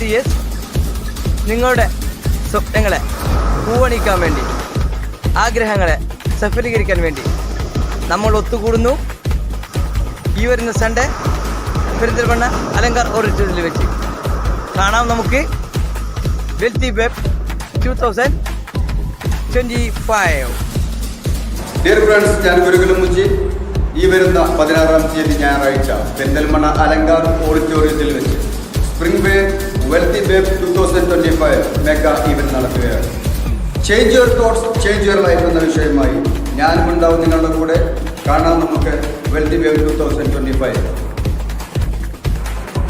Ideas നിങ്ങളുടെ സ്വപ്നങ്ങളെ പൂവണിക്കാൻ വേണ്ടി, ആഗ്രഹങ്ങളെ സഫലീകരിക്കാൻ വേണ്ടി നമ്മൾ ഒത്തുകൂടുന്നു ഈ വരുന്ന സൺഡേ പെരിന്തൽമണ്ണ അലങ്കാർ ഓഡിറ്റോറിയത്തിൽ വെച്ച്. കാണാം നമുക്ക് വെൽത്തി വെബ് 2025. ഡിയർ ഫ്രണ്ട്സ്, ഞാൻ ഗുരുകുലം മുജി. ഈ വരുന്ന 16-ാം തീയതി ഞായറാഴ്ച പെരിന്തൽമണ്ണ അലങ്കാർ ഓഡിറ്റോറിയത്തിൽ വെച്ച് spring wave wealthy wave 2025 mega event നടത്തുകയാണ്. Change your thoughts, change your life എന്ന വിഷയമായി ഞാനും ഉണ്ടാവും നിങ്ങളുടെ കൂടെ. കാണാം നമുക്ക് വെൽത്തി വേവ് 2025.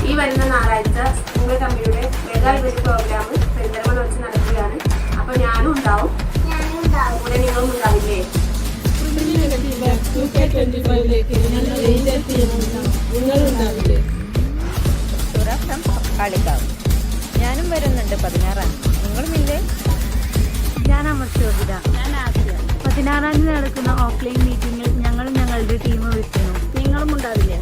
ഈ വരുന്ന ഞായറാഴ്ച സ്കൂൾ കമ്പനിയുടെ മെഗാ ഇവന്റ് പ്രോഗ്രാം പെരിന്തൽമണ്ണ വെച്ച് നടക്കുകയാണ്. അപ്പോൾ ഞാനും ഉണ്ടാവും, കൂടെ നിങ്ങളും ഉണ്ടാവില്ലേ? കളിക്കാവ് ഞാനും വരുന്നുണ്ട് 16-ാം. നിങ്ങളുമില്ലേ? ഞാൻ അമർശോഭിത. 16-ാം തീയതി നടക്കുന്ന ഓഫ്ലൈൻ മീറ്റിംഗിൽ ഞങ്ങളും ഞങ്ങളുടെ ടീം വിളിക്കുന്നു. നിങ്ങളും ഉണ്ടാവില്ലേ?